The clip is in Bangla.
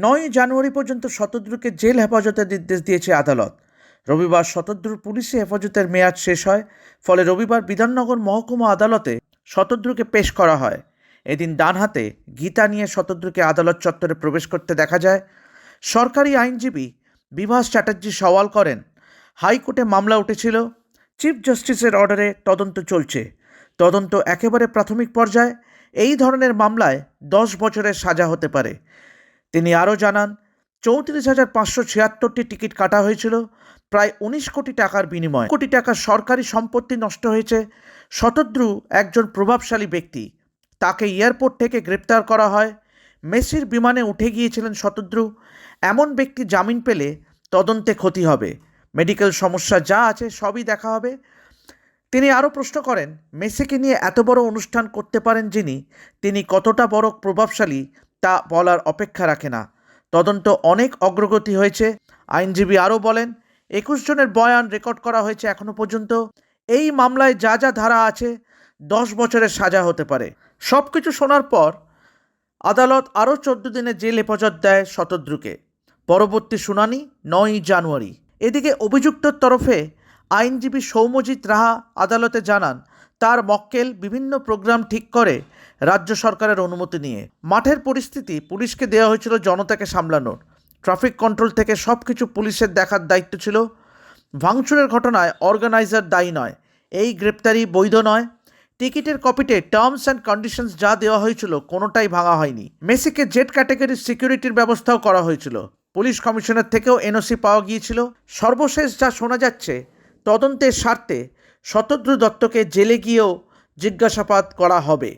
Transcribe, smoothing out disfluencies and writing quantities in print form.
9 জানুয়ারি পর্যন্ত শতদ্রুকে জেল হেফাজতের নির্দেশ দিয়েছে আদালত। রবিবার শতদ্রুর পুলিশি হেফাজতের মেয়াদ শেষ হয়, ফলে রবিবার বিধাননগর মহকুমা আদালতে শতদ্রুকে পেশ করা হয়। এদিন ডান হাতে গীতা নিয়ে শতদ্রুকে আদালত চত্বরে প্রবেশ করতে দেখা যায়। সরকারি আইনজীবী বিভাস চ্যাটার্জি সওয়াল করেন, হাইকোর্টে মামলা উঠেছিল, চিফ জাস্টিসের অর্ডারে তদন্ত চলছে। তদন্ত একেবারে প্রাথমিক পর্যায়ে। এই ধরনের মামলায় 10 বছরের সাজা হতে পারে। তিনি আরও জানান, 34,576টি টিকিট কাটা হয়েছিল প্রায় 19 কোটি টাকার বিনিময়ে। কোটি টাকার সরকারি সম্পত্তি নষ্ট হয়েছে। শতদ্রু একজন প্রভাবশালী ব্যক্তি, তাকে এয়ারপোর্ট থেকে গ্রেপ্তার করা হয়। মেসির বিমানে উঠে গিয়েছিলেন শতদ্রু। এমন ব্যক্তি জামিন পেলে তদন্তে ক্ষতি হবে, মেডিকেল সমস্যা যা আছে সবই দেখা হবে। তিনি আরও প্রশ্ন করেন, মেসিকে নিয়ে এত বড় অনুষ্ঠান করতে পারেন যিনি, তিনি কতটা বড় প্রভাবশালী তা বলার অপেক্ষা রাখে না। তদন্ত অনেক অগ্রগতি হয়েছে। আইনজীবী আরও বলেন, 21 জনের বয়ান রেকর্ড করা হয়েছে এখনও পর্যন্ত। এই মামলায় যা যা ধারা আছে 10 বছরের সাজা হতে পারে। সব কিছু শোনার পর আদালত আরও 14 দিনের জেল হেফাজত দেয় শতদ্রুকে। পরবর্তী শুনানি 9 জানুয়ারি। এদিকে অভিযুক্তর তরফে আইনজীবী সৌম্যজিৎ রাহা আদালতে জানান, তার মক্কেল বিভিন্ন প্রোগ্রাম ঠিক করে রাজ্য সরকারের অনুমতি নিয়ে। মাঠের পরিস্থিতি পুলিশকে দেওয়া হয়েছিল জনতাকে সামলানোর। ট্রাফিক কন্ট্রোল থেকে সব কিছু পুলিশের দেখার দায়িত্ব ছিল। ভাঙচুরের ঘটনায় অর্গানাইজার দায়ী নয়। এই গ্রেপ্তারি বৈধ নয়। টিকিটের কপিতে টার্মস অ্যান্ড কন্ডিশনস যা দেওয়া হয়েছিল কোনোটাই ভাঙা হয়নি। মেসিকে জেড ক্যাটাগরির সিকিউরিটির ব্যবস্থাও করা হয়েছিল। পুলিশ কমিশনার থেকেও এনওসি পাওয়া গিয়েছিল। সর্বশেষ যা শোনা যাচ্ছে, তদন্তের স্বার্থে শতদ্রু দত্তকে জেলে গিয়েও জিজ্ঞাসাবাদ করা হবে।